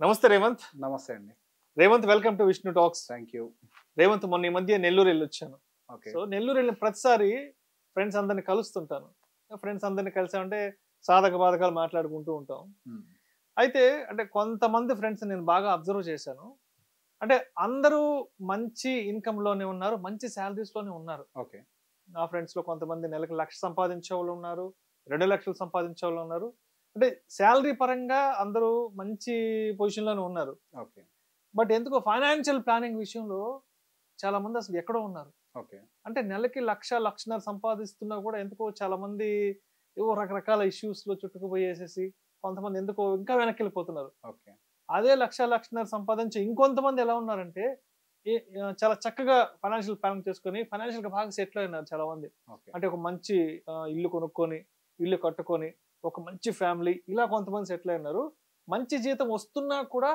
నమస్తే రేవంత్. నమస్తే అండి. Revanth, welcome to Vishnu talks. Thank you. Revanth, మొన్న ఈ మధ్య నెల్లూరు వెళ్ళొచ్చాను. ఓకే. సో నెల్లూరు వెళ్ళిన ప్రతిసారి ఫ్రెండ్స్ అందరిని కలుస్తుంటాను. ఫ్రెండ్స్ అందరిని కలిసామంటే సాధక బాధకాలు మాట్లాడుకుంటూ ఉంటాం. అయితే అంటే కొంతమంది ఫ్రెండ్స్ నేను బాగా అబ్జర్వ్ చేశాను. అంటే అందరూ మంచి ఇన్కమ్ లోనే ఉన్నారు, మంచి శాలరీస్ లోనే ఉన్నారు. ఓకే. నా ఫ్రెండ్స్ లో కొంతమంది నెలకు 1,00,000 సంపాదించే వాళ్ళు ఉన్నారు, 2,00,000 సంపాదించే వాళ్ళు ఉన్నారు. అంటే శాలరీ పరంగా అందరూ మంచి పొజిషన్ లోనే ఉన్నారు. ఓకే. బట్ ఎందుకో ఫైనాన్షియల్ ప్లానింగ్ విషయంలో చాలా మంది అసలు ఎక్కడో ఉన్నారు. ఓకే. అంటే నెలకి 1,00,000 సంపాదిస్తున్నా కూడా ఎందుకో చాలా మంది ఏవో రకరకాల ఇష్యూస్ లో చుట్టుకుపోయేసేసి కొంతమంది ఎందుకో ఇంకా వెనక్కి వెళ్ళిపోతున్నారు. ఓకే. అదే 1,00,000 సంపాదించి ఇంకొంతమంది ఎలా ఉన్నారంటే చాలా చక్కగా ఫైనాన్షియల్ ప్లానింగ్ చేసుకొని ఫైనాన్షియల్ గా బాగా సెటిల్ అయినారు చాలా మంది. ఓకే. అంటే ఒక మంచి ఇల్లు కొనుక్కొని, ఇల్లు కట్టుకొని, ఒక మంచి ఫ్యామిలీ, ఇలా కొంతమంది సెటిల్ అయినారు. మంచి జీతం వస్తున్నా కూడా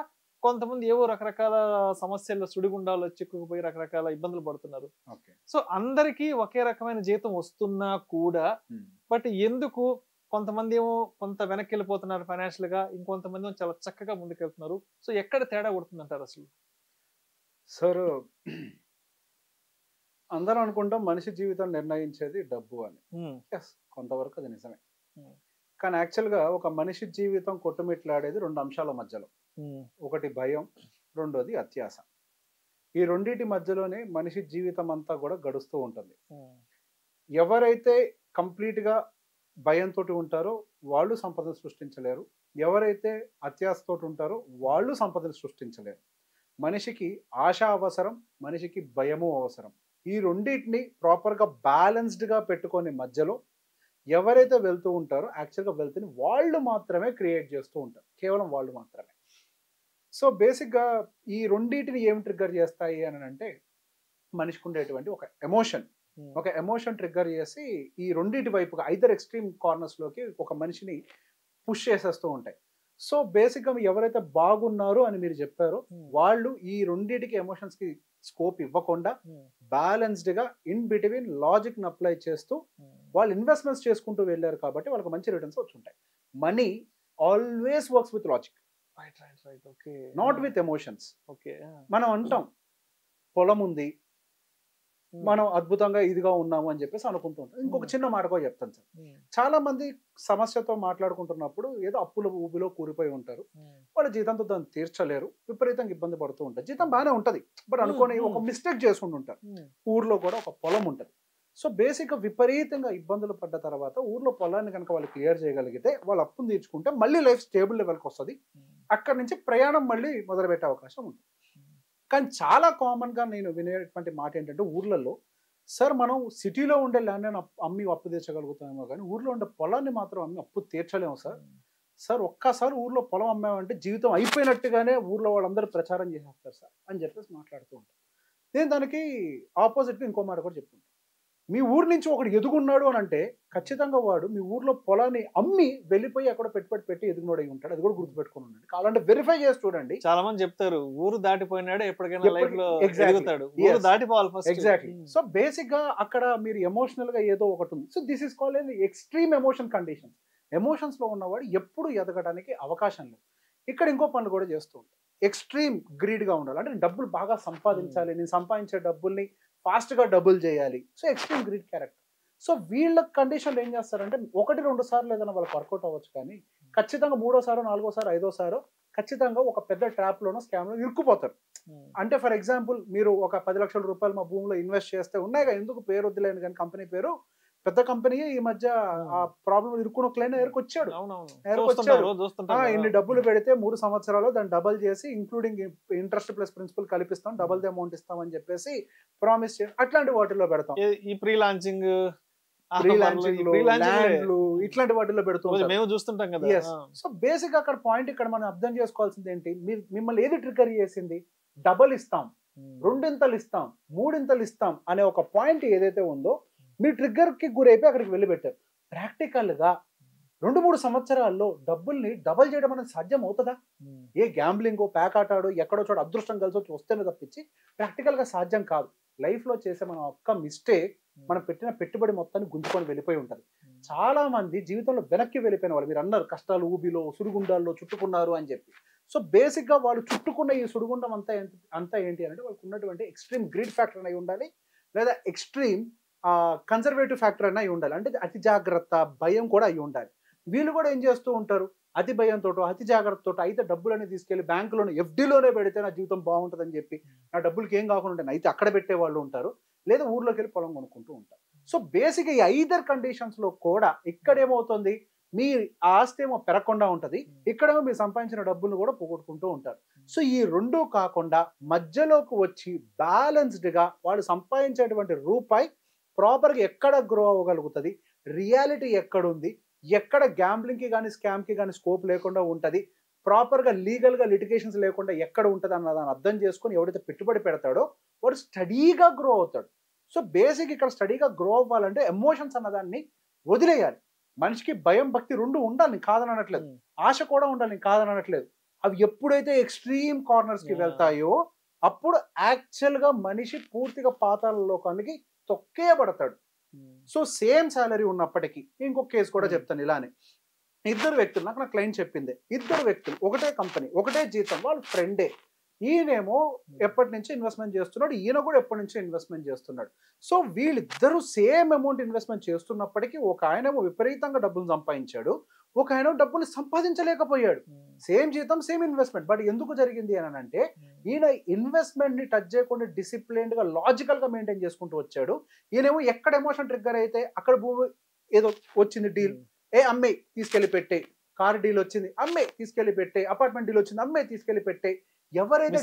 కొంతమంది ఏవో రకరకాల సమస్యల్లో సుడిగుండాల్లో చిక్కుకుపోయి రకరకాల ఇబ్బందులు పడుతున్నారు. ఓకే. సో అందరికీ ఒకే రకమైన జీతం వస్తున్నా కూడా బట్ ఎందుకు కొంతమంది ఏమో కొంత వెనక్కి వెళ్ళిపోతున్నారు ఫైనాన్షియల్ గా, ఇంకొంతమంది ఏమో చాలా చక్కగా ముందుకెళ్తున్నారు. సో ఎక్కడ తేడా కొడుతుందంటారు అసలు? సార్, అందరం అనుకుంటాం మనిషి జీవితం నిర్ణయించేది డబ్బు అని. ఎస్, కొంతవరకు అది నిజమే. కానీ యాక్చువల్గా ఒక మనిషి జీవితం కొట్టుమిట్లాడేది రెండు అంశాల మధ్యలో. ఒకటి భయం, రెండోది అత్యాశ. ఈ రెండింటి మధ్యలోనే మనిషి జీవితం అంతా కూడా గడుస్తూ ఉంటుంది. ఎవరైతే కంప్లీట్గా భయంతో ఉంటారో వాళ్ళు సంపదను సృష్టించలేరు, ఎవరైతే అత్యాశతో ఉంటారో వాళ్ళు సంపదను సృష్టించలేరు. మనిషికి ఆశ అవసరం, మనిషికి భయము అవసరం. ఈ రెండింటిని ప్రాపర్గా బ్యాలెన్స్డ్గా పెట్టుకొని మధ్యలో ఎవరైతే వెళ్తూ ఉంటారో యాక్చువల్గా వెల్త్ని వాళ్ళు మాత్రమే క్రియేట్ చేస్తూ ఉంటారు, కేవలం వాళ్ళు మాత్రమే. సో బేసిక్గా ఈ రెండింటిని ఏం ట్రిగ్గర్ చేస్తాయి అని అంటే మనిషికి ఉండేటువంటి ఒక ఎమోషన్ ట్రిగ్గర్ చేసి ఈ రెండింటి వైపుగా ఐదర్ ఎక్స్ట్రీమ్ కార్నర్స్లోకి ఒక మనిషిని పుష్ చేసేస్తూ ఉంటాయి. సో బేసిక్గా ఎవరైతే బాగున్నారు అని మీరు చెప్పారో వాళ్ళు ఈ రెండింటికి ఎమోషన్స్కి స్కోప్ ఇవ్వకుండా బ్యాలెన్స్డ్గా ఇన్ బిట్వీన్ లాజిక్ని అప్లై చేస్తూ వాళ్ళు ఇన్వెస్ట్మెంట్స్ చేసుకుంటూ వెళ్ళారు కాబట్టి వాళ్ళకి మంచి రిటర్న్స్ వచ్చి ఉంటాయి. Money always works with logic, not with emotions. మనం అంటాం పొలం ఉంది, మనం అద్భుతంగా ఇదిగా ఉన్నాము అని చెప్పేసి అనుకుంటూ ఉంటాం. ఇంకొక చిన్న మాట కూడా చెప్తాను సార్. చాలా మంది సమస్యతో మాట్లాడుకుంటున్నప్పుడు ఏదో అప్పుల ఊబిలో కూరిపోయి ఉంటారు, వాళ్ళ జీతంతో దాన్ని తీర్చలేరు, విపరీతంగా ఇబ్బంది పడుతూ ఉంటారు. జీతం బాగానే ఉంటది బట్ అనుకోని ఒక మిస్టేక్ చేసుకుంటూ ఉంటారు. ఊర్లో కూడా ఒక పొలం ఉంటుంది. సో బేసిక్గా విపరీతంగా ఇబ్బందులు పడ్డ తర్వాత ఊర్లో పొలాన్ని కనుక వాళ్ళు క్లియర్ చేయగలిగితే వాళ్ళు అప్పును తీర్చుకుంటే మళ్ళీ లైఫ్ స్టేబుల్ లెవెల్కి వస్తుంది. అక్కడి నుంచి ప్రయాణం మళ్ళీ మొదలుపెట్టే అవకాశం ఉంటుంది. కానీ చాలా కామన్గా నేను వినేటువంటి మాట ఏంటంటే ఊర్లలో, సార్ మనం సిటీలో ఉండే ల్యాండ్ అమ్మి అప్పు తీర్చగలుగుతామేమో కానీ ఊర్లో ఉండే పొలాన్ని మాత్రం అమ్మి అప్పు తీర్చలేము సార్. సార్ ఒక్కసారి ఊర్లో పొలం అమ్మామంటే జీవితం అయిపోయినట్టుగానే ఊర్లో వాళ్ళందరూ ప్రచారం చేసేస్తారు సార్ అని చెప్పేసి మాట్లాడుతూ ఉంటారు. నేను దానికి ఆపోజిట్గా ఇంకో మాట కూడా చెప్పుకుంటాను. మీ ఊరు నుంచి ఒకడు ఎదుగున్నాడు అని అంటే ఖచ్చితంగా వాడు మీ ఊర్లో పొలాన్ని అమ్మి వెళ్ళిపోయి ఎక్కడ పెట్టి ఎదుగునోడు అయి ఉంటాడు. అది కూడా గుర్తుపెట్టుకుని ఉండండి. కావాలంటే వెరిఫై చేసి చూడండి. చాలా మంది చెప్తారు ఊరు దాటిపోయినాడు ఎప్పటికైనా లైఫ్ లో ఎదుగుతాడు, ఊరు దాటిపోవాలి ఫస్ట్. ఎగ్జాక్ట్లీ. సో బేసిక్ గా అక్కడ మీరు ఎమోషనల్ గా ఏదో ఒకటి ఉంది. So this is called extreme emotion condition. Emotions లో ఉన్నవాడు ఎప్పుడు ఎదగడానికి అవకాశం లేదు. ఇక్కడ ఇంకో పనులు కూడా చేస్తూ ఉంటాడు. ఎక్స్ట్రీమ్ గ్రీడ్ గా ఉండాలి, అంటే డబ్బులు బాగా సంపాదించాలి, నేను సంపాదించే డబ్బుల్ని ఫాస్ట్ గా డబుల్ చేయాలి. So extreme greed character. So వీళ్ళ కండిషన్లు ఏం చేస్తారంటే 1-2 సార్లు ఏదైనా వాళ్ళకి వర్కౌట్ అవ్వచ్చు, కానీ ఖచ్చితంగా 3వ సారో 4వ సారో 5వ సారో ఖచ్చితంగా ఒక పెద్ద ట్రాప్ లోనో స్కామ్ లో ఇరుక్కుపోతారు. అంటే ఫర్ ఎగ్జాంపుల్ మీరు ఒక 10 లక్షల రూపాయలు మా భూమిలో ఇన్వెస్ట్ చేస్తే ఉన్నాయిగా, ఎందుకు పేరు వద్దులేను కానీ కంపెనీ పేరు పెద్ద కంపెనీ ఈ మధ్య ఆ ప్రాబ్లం ఇరుక్కున్న క్లైంట్ దగ్గరకు వచ్చాడు. ఇన్ని డబ్బులు పెడితే 3 సంవత్సరాలు దాన్ని డబల్ చేసి ఇంక్లూడింగ్ ఇంట్రెస్ట్ ప్లస్ ప్రిన్సిపల్ కలిపిస్తాం, డబల్ ది అమౌంట్ ఇస్తామని చెప్పేసి ప్రామిస్ చేసి అట్లాంటి వాటిల్లో పెడతాం. ఈ ప్రీ లాంచింగ్ ఇట్లాంటి వాటిల్లో పెడుతుంది, మేము చూస్తుంటాం కదా. సో బేసిక్ అక్కడ పాయింట్ ఇక్కడ మనం అర్థం చేసుకోవాల్సింది ఏంటి, మిమ్మల్ని ఏది ట్రిగ్గర్ చేసింది? డబల్ ఇస్తాం, 2 ఇస్తాం, 3 ఇస్తాం అనే ఒక పాయింట్ ఏదైతే ఉందో మీ ట్రిగ్గర్ కి గురైపోయి అక్కడికి వెళ్ళి పెట్టారు. ప్రాక్టికల్ గా 2-3 సంవత్సరాల్లో డబ్బుల్ని డబల్ చేయడం అనేది సాధ్యం అవుతుందా? ఏ గ్యాంబ్లింగ్ ప్యాక్ ఆటాడు ఎక్కడో చోట అదృష్టం కలిసి వచ్చి వస్తేనే తప్పించి ప్రాక్టికల్ గా సాధ్యం కాదు. లైఫ్ లో చేసే మన ఒక్క మిస్టేక్ మనం పెట్టిన పెట్టుబడి మొత్తాన్ని గుంజుకొని వెళ్ళిపోయి ఉంటుంది. చాలా మంది జీవితంలో వెనక్కి వెళ్ళిపోయిన వాళ్ళు, మీరు అన్నారు కష్టాలు ఊబిలో సుడిగుండాల్లో చుట్టుకున్నారు అని చెప్పి. సో బేసిక్ గా వాళ్ళు చుట్టుకున్న ఈ సుడిగుండం అంతా ఏంటి అంటే వాళ్ళకు ఉన్నటువంటి ఎక్స్ట్రీమ్ గ్రీడ్ ఫ్యాక్టర్ అయి ఉండాలి, లేదా ఎక్స్ట్రీమ్ కన్సర్వేటివ్ ఫ్యాక్టర్ అయి ఉండాలి. అంటే అతి జాగ్రత్త, భయం కూడా అయి ఉండాలి. వీళ్ళు కూడా ఏం చేస్తూ ఉంటారు, అతి భయంతో అతి జాగ్రత్తతో అయితే డబ్బులని తీసుకెళ్లి బ్యాంకులోనే ఎఫ్డీలోనే పెడితే నా జీవితం బాగుంటుందని చెప్పి నా డబ్బులకి ఏం కాకుండా ఉంటాయి అయితే అక్కడ పెట్టే వాళ్ళు ఉంటారు, లేదా ఊర్లోకి వెళ్ళి పొలం కొనుక్కుంటూ ఉంటారు. సో బేసిక్ ఈ 5 కండిషన్స్ లో కూడా ఇక్కడ ఏమవుతుంది, మీ ఆస్తి ఏమో పెరగకుండా ఉంటది, ఇక్కడేమో మీరు సంపాదించిన డబ్బులు కూడా పోగొట్టుకుంటూ ఉంటారు. సో ఈ రెండు కాకుండా మధ్యలోకి వచ్చి బ్యాలెన్స్డ్ గా వాళ్ళు సంపాదించేటువంటి రూపాయి ప్రాపర్ గా ఎక్కడ గ్రో అవ్వగలుగుతుంది, రియాలిటీ ఎక్కడుంది, ఎక్కడ గ్యాంబ్లింగ్ కి కానీ స్కామ్ కి కానీ స్కోప్ లేకుండా ఉంటది, ప్రాపర్ గా లీగల్ గా లిటిగేషన్స్ లేకుండా ఎక్కడ ఉంటది అన్న దాన్ని అర్థం చేసుకుని ఎవడైతే పెట్టుబడి పెడతాడో వాడు స్టడీగా గ్రో అవుతాడు. సో బేసిక్ ఇక్కడ స్టడీగా గ్రో అవ్వాలంటే ఎమోషన్స్ అన్నదాన్ని వదిలేయాలి. మనిషికి భయం, భక్తి రెండు ఉండాలి, నేను కాదనట్లేదు, ఆశ కూడా ఉండాలి, నేను కాదనట్లేదు. అవి ఎప్పుడైతే ఎక్స్ట్రీమ్ కార్నర్స్ కి వెళ్తాయో అప్పుడు యాక్చువల్ గా మనిషి పూర్తిగా పాతాళ లోకానికి తొక్కేయబడతాడు. సో సేమ్ సాలరీ ఉన్నప్పటికీ, ఇంకొక కేసు కూడా చెప్తాను ఇలానే. 2 వ్యక్తులు, నాకు నా క్లయింట్ చెప్పింది, 2 వ్యక్తులు ఒకటే కంపెనీ, ఒకటే జీతం, వాళ్ళు ఫ్రెండే. ఈయనేమో ఎప్పటి నుంచి ఇన్వెస్ట్మెంట్ చేస్తున్నాడు, ఈయన కూడా ఎప్పటి నుంచో ఇన్వెస్ట్మెంట్ చేస్తున్నాడు. సో వీళ్ళిద్దరూ సేమ్ అమౌంట్ ఇన్వెస్ట్మెంట్ చేస్తున్నప్పటికీ ఒక ఆయనేమో విపరీతంగా డబ్బులు సంపాదించాడు, ఒక ఆయన డబ్బులు సంపాదించలేకపోయాడు. సేమ్ జీతం, సేమ్ ఇన్వెస్ట్మెంట్. బట్ ఎందుకు జరిగింది అని అంటే ఈయన ఇన్వెస్ట్మెంట్ ని టచ్ చేయకుండా డిసిప్లిన్డ్ గా లాజికల్ గా మెయింటైన్ చేసుకుంటూ వచ్చాడు. ఈయనేమో ఎక్కడ ఎమోషన్ ట్రిగ్గర్ అయితే అక్కడ భూమి ఏదో వచ్చింది డీల్, అమ్మే తీసుకెళ్లి పెట్టే, కార్ డీల్ వచ్చింది అమ్మే తీసుకెళ్లి పెట్టే, అపార్ట్మెంట్ డీల్ వచ్చింది అమ్మే తీసుకెళ్లి పెట్టే. ఎవరైతే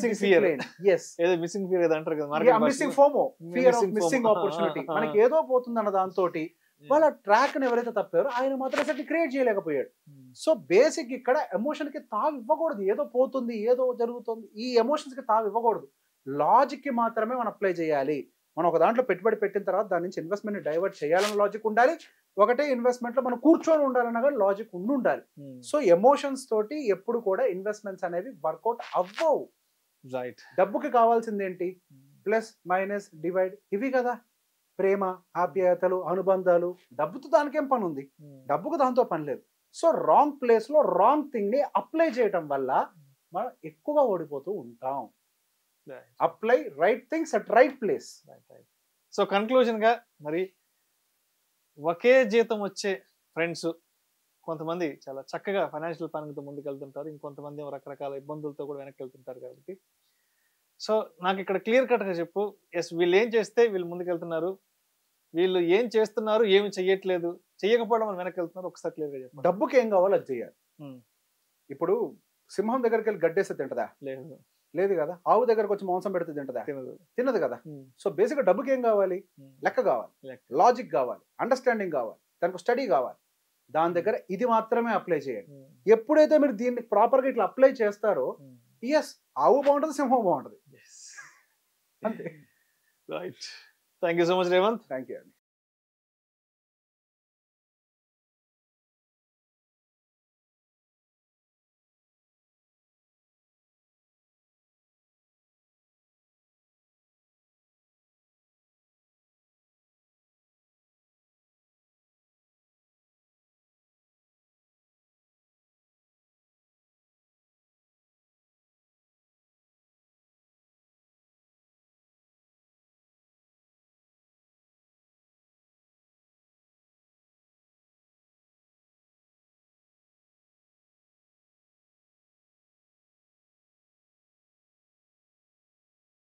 మిస్సింగ్ ఆపర్చునిటీ, మనకి ఏదో పోతుంది అన్న దాంతో వాళ్ళ ట్రాక్ ని ఎవరైతే తప్పారో ఆయన మాత్రం సెట్ క్రియేట్ చేయలేకపోయాడు. సో బేసిక్ ఇక్కడ ఎమోషన్ కి తావు ఇవ్వకూడదు, ఏదో పోతుంది ఏదో జరుగుతుంది ఈ ఎమోషన్స్ కి తావు ఇవ్వకూడదు. లాజిక్ కి మాత్రమే మనం అప్లై చేయాలి. మనం ఒక దాంట్లో పెట్టుబడి పెట్టిన తర్వాత దాని నుంచి ఇన్వెస్ట్మెంట్ ని డైవర్ట్ చేయాలని లాజిక్ ఉండాలి, ఒకటే ఇన్వెస్ట్మెంట్ లో మనం కూర్చొని ఉండాలన్నా కానీ లాజిక్ ఉండాలి. సో ఎమోషన్స్ తోటి ఎప్పుడు కూడా ఇన్వెస్ట్మెంట్స్ అనేవి వర్కౌట్ అవ్వవు. రైట్. డబ్బుకి కావాల్సింది ఏంటి, ప్లస్ మైనస్ డివైడ్, ఇవి కదా. ప్రేమ, ఆప్యాయతలు, అనుబంధాలు, డబ్బుతో దానికేం పని ఉంది, డబ్బుకు దాంతో పని లేదు. సో రాంగ్ ప్లేస్ లో రాంగ్ థింగ్ ని అప్లై చేయటం వల్ల మనం ఎక్కువగా ఓడిపోతూ ఉంటాం. Apply right things at right place. So conclusion గా మరి ఒకే జీతం వచ్చే ఫ్రెండ్స్ కొంతమంది చాలా చక్కగా ఫైనాన్షియల్ ప్లానింగ్తో ముందుకు వెళ్తుంటారు, ఇంకొంతమంది రకరకాల ఇబ్బందులతో కూడా వెనక్కి వెళ్తుంటారు. కాబట్టి సో నాకు ఇక్కడ క్లియర్ కట్గా చెప్పు, ఎస్ వీళ్ళు ఏం చేస్తే వీళ్ళు ముందుకు వెళ్తున్నారు, వీళ్ళు ఏం చేస్తున్నారు ఏమి చెయ్యట్లేదు, చెయ్యకపోవడం వాళ్ళు వెనక్కి వెళ్తున్నారు, ఒకసారి క్లియర్గా చెప్పు. డబ్బుకి ఏం కావాలో అది చేయాలి. ఇప్పుడు సింహం దగ్గరికి వెళ్ళి గడ్డేస్తే తింటదా? లేదు కదా. ఆవు దగ్గరకు వచ్చి మాంసం పెడితే తింటదా? తినదు కదా. సో బేసిక్ గా డబ్బుకి ఏం కావాలి, లెక్క కావాలి, లాజిక్ కావాలి, అండర్స్టాండింగ్ కావాలి, దానికి స్టడీ కావాలి. దాని దగ్గర ఇది మాత్రమే అప్లై చేయండి. ఎప్పుడైతే మీరు దీన్ని ప్రాపర్ గా ఇట్లా అప్లై చేస్తారో ఎస్ ఆవు బాగుంటుంది, సింహం బాగుంటుంది. అంతే. Right. Thank you so much Revanth. Thank you అండి.